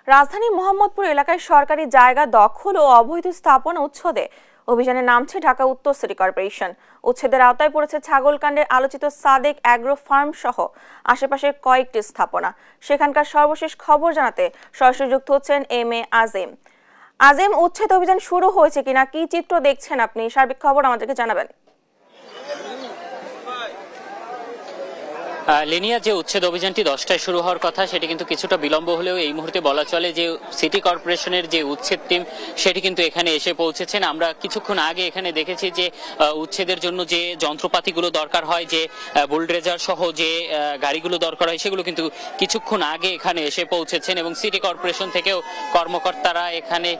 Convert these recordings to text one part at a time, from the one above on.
রাজধানী মোহাম্মদপুর এলাকায় সরকারি জায়গা দখল ও অবৈধ স্থাপনা উচ্ছেদে অভিযানে নামছে ঢাকা উত্তর সিটি কর্পোরেশন। উচ্ছেদের আওতায় পড়েছে ছাগলকাণ্ডের আলোচিত সাদেক অ্যাগ্রো ফার্ম সহ আশেপাশের কয়েকটি স্থাপনা। সেখানকার সর্বশেষ খবর জানাতে সরাসরি যুক্ত হচ্ছেন এম.এ. আজিম। আজিম, উচ্ছেদ অভিযান শুরু হয়েছে কিনা, কি চিত্র দেখছেন আপনি, সার্বিক খবর আমাদেরকে জানাবেন। লিনিয়া, যে উচ্ছেদ অভিযানটি 10টায় শুরু হওয়ার কথা সেটি কিন্তু কিছুটা বিলম্ব হলেও এই মুহূর্তে বলা চলে যে সিটি কর্পোরেশনের যে উচ্ছেদ টিম সেটি কিন্তু এখানে এসে পৌঁছেছেন। আমরা কিছুক্ষণ আগে এখানে দেখেছি যে উচ্ছেদের জন্য যে যন্ত্রপাতিগুলো দরকার হয়, যে বুলডোজার সহ যে গাড়িগুলো দরকার হয়, সেগুলো কিন্তু কিছুক্ষণ আগে এখানে এসে পৌঁছেছেন এবং সিটি কর্পোরেশন থেকেও কর্মকর্তারা এখানে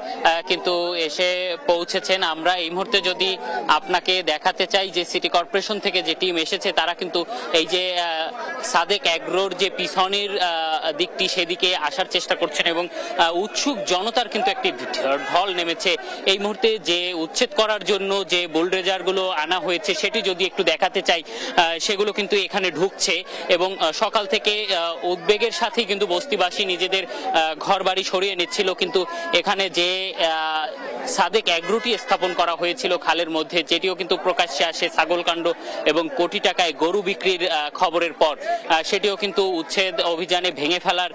কিন্তু এসে পৌঁছেছেন। আমরা এই মুহূর্তে যদি আপনাকে দেখাতে চাই যে সিটি কর্পোরেশন থেকে যে টিম এসেছে তারা কিন্তু এই যে সাদেক অ্যাগ্রোর যে পিছনের দিকটি সেদিকে আসার চেষ্টা করছেন এবং উৎসুক জনতার কিন্তু একটি ঢল নেমেছে এই মুহূর্তে। যে উচ্ছেদ করার জন্য যে বুলডোজারগুলো আনা হয়েছে সেটি যদি একটু দেখাতে চাই, সেগুলো কিন্তু এখানে ঢুকছে এবং সকাল থেকে উদ্বেগের সাথে কিন্তু বস্তিবাসী নিজেদের ঘরবাড়ি সরিয়ে নিচ্ছিল। কিন্তু এখানে যে সাদেক অ্যাগ্রোটি স্থাপন করা হয়েছিল খালের মধ্যে, যেটিও কিন্তু প্রকাশ্যে আসে ছাগলকাণ্ড এবং কোটি টাকায় গরু বিক্রির খবরের পর, সেটিও কিন্তু উচ্ছেদ অভিযানে ভেঙে ফেলার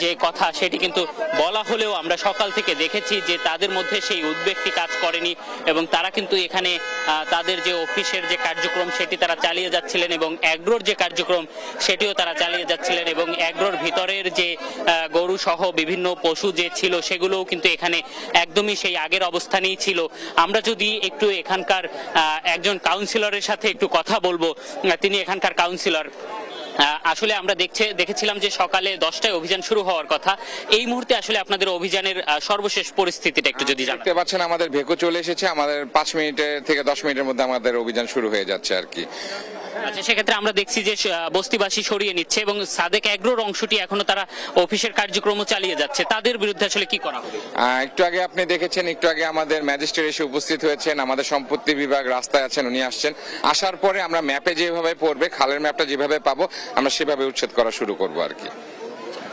যে কথা সেটি কিন্তু বলা হলেও আমরা সকাল থেকে দেখেছি যে তাদের মধ্যে সেই উদ্বেগটি কাজ করেনি এবং তারা কিন্তু এখানে তাদের যে অফিসের যে কার্যক্রম সেটি তারা চালিয়ে যাচ্ছিলেন এবং অ্যাগ্রোর যে কার্যক্রম সেটিও তারা চালিয়ে যাচ্ছিলেন এবং অ্যাগ্রোর ভিতরের যে গরু সহ বিভিন্ন পশু যে ছিল সেগুলোও কিন্তু এখানে একদমই সেই আগের অবস্থানেই ছিল। আমরা যদি একটু এখানকার একজন কাউন্সিলরের সাথে একটু কথা বলবো, তিনি এখানকার কাউন্সিলর। আসলে আমরা দেখেছিলাম যে সকালে 10টায় অভিযান শুরু হওয়ার কথা, এই মুহূর্তে আসলে আপনাদের অভিযানের সর্বশেষ পরিস্থিতিটা একটু যদি দেখতে পাচ্ছেন, আমাদের ভেকো চলে এসেছে, আমাদের 5 মিনিটের থেকে 10 মিনিটের মধ্যে আমাদের অভিযান শুরু হয়ে যাচ্ছে আর কি। আচ্ছা, সেক্ষেত্রে আমরা দেখছি যে বস্তিবাসী সরিয়ে নিচ্ছে এবং সাদেক অ্যাগ্রোর অংশটি এখনো তারা অফিসের কার্যক্রমও চালিয়ে যাচ্ছে, তাদের বিরুদ্ধে আসলে কি করা হবে? একটু আগে আপনি দেখেছেন, একটু আগে আমাদের ম্যাজিস্ট্রেট এসে উপস্থিত হয়েছেন, আমাদের সম্পত্তি বিভাগ রাস্তায় আছেন, উনি আসছেন। আসার পরে আমরা ম্যাপে যেভাবে পড়বে, খালের ম্যাপটা যেভাবে পাবো আমরা সেভাবে উচ্ছেদ করা শুরু করবো আর কি।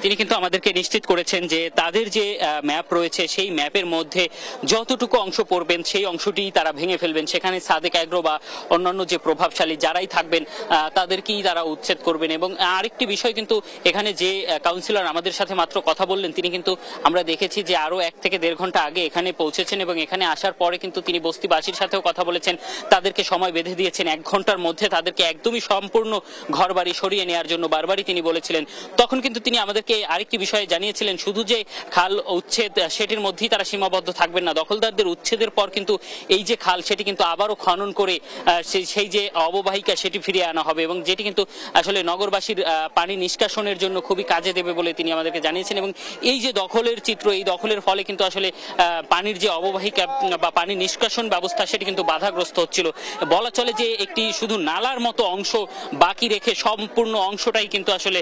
তিনি কিন্তু আমাদেরকে নিশ্চিত করেছেন যে তাদের যে ম্যাপ রয়েছে সেই ম্যাপের মধ্যে যতটুকু অংশ পড়বেন সেই অংশটি তারা ভেঙে ফেলবেন, সেখানে সাদেক অ্যাগ্রো বা অন্যান্য যে প্রভাবশালী যারাই থাকবেন তাদেরকেই তারা উচ্ছেদ করবেন। এবং আরেকটি বিষয় কিন্তু এখানে যে কাউন্সিলর আমাদের সাথে মাত্র কথা বললেন, তিনি কিন্তু আমরা দেখেছি যে আরো 1 থেকে 1.5 ঘন্টা আগে এখানে পৌঁছেছেন এবং এখানে আসার পরে কিন্তু তিনি বস্তিবাসীর সাথেও কথা বলেছেন, তাদেরকে সময় বেঁধে দিয়েছেন 1 ঘন্টার মধ্যে তাদেরকে একদমই সম্পূর্ণ ঘরবাড়ি সরিয়ে নেওয়ার জন্য বারবারই তিনি বলেছিলেন। তখন কিন্তু তিনি আমাদেরকে আরেকটি বিষয়ে জানিয়েছিলেন, শুধু যে খাল উচ্ছেদ সেটির মধ্যেই তারা সীমাবদ্ধ থাকবেন না, দখলদারদের উচ্ছেদের পর কিন্তু এই যে খাল সেটি কিন্তু আবারও খনন করে সেই যে অববাহিকা সেটি ফিরিয়ে আনা হবে এবং যেটি কিন্তু আসলে নগরবাসীর পানি নিষ্কাশনের জন্য খুবই কাজে দেবে বলে তিনি আমাদেরকে জানিয়েছেন। এবং এই যে দখলের চিত্র, এই দখলের ফলে কিন্তু আসলে পানির যে অববাহিকা বা পানি নিষ্কাশন ব্যবস্থা সেটি কিন্তু বাধাগ্রস্ত হচ্ছিল। বলা চলে যে একটি শুধু নালার মতো অংশ বাকি রেখে সম্পূর্ণ অংশটাই কিন্তু আসলে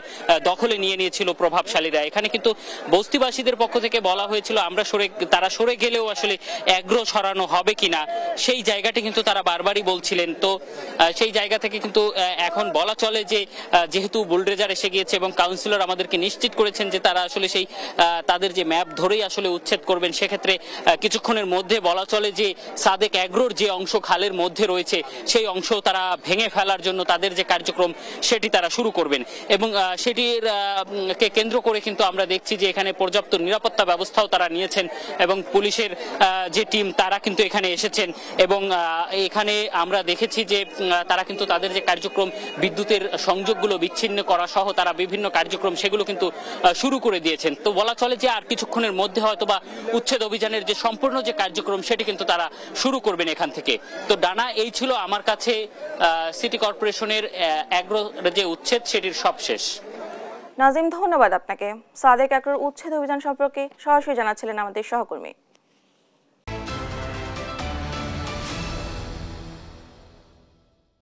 দখলে নিয়ে নিয়েছিল প্রভাবশালীরা। এখানে কিন্তু বস্তিবাসীদের পক্ষ থেকে বলা হয়েছিল তারা সরে গেলেও আসলে অ্যাগ্রো সরানো হবে কিনা, সেই জায়গাটি কিন্তু তারা বারবারই বলছিলেন। তো সেই জায়গা থেকে কিন্তু এখন বলা চলে যে যেহেতু বুলডোজার এসে গিয়েছে এবং কাউন্সিলর আমাদেরকে নিশ্চিত করেছেন যে তারা আসলে সেই তাদের যে ম্যাপ ধরেই আসলে উচ্ছেদ করবেন, সেক্ষেত্রে কিছুক্ষণের মধ্যে বলা চলে যে সাদেক অ্যাগ্রোর যে অংশ খালের মধ্যে রয়েছে সেই অংশ তারা ভেঙে ফেলার জন্য তাদের যে কার্যক্রম সেটি তারা শুরু করবেন। এবং সেটির কেন্দ্র করে কিন্তু আমরা দেখছি যে এখানে পর্যাপ্ত নিরাপত্তা ব্যবস্থাও তারা নিয়েছেন এবং পুলিশের যে টিম তারা কিন্তু এখানে এসেছেন এবং এখানে আমরা দেখেছি যে তারা কিন্তু তাদের যে কার্যক্রম, বিদ্যুতের সংযোগগুলো বিচ্ছিন্ন করা সহ তারা বিভিন্ন কার্যক্রম সেগুলো কিন্তু শুরু করে দিয়েছেন। তো বলা চলে যে আর কিছুক্ষণের মধ্যে হয়তো বা উচ্ছেদ অভিযানের যে সম্পূর্ণ যে কার্যক্রম সেটি কিন্তু তারা শুরু করবেন এখান থেকে। তো ডানা, এই ছিল আমার কাছে সিটি কর্পোরেশনের অ্যাগ্রো যে উচ্ছেদ সেটির সবশেষ। নাজিম, ধন্যবাদ আপনাকে। সাদেক অ্যাগ্রোর উচ্ছেদ অভিযান সম্পর্কে সরাসরি জানাচ্ছিলেন আমাদের সহকর্মী।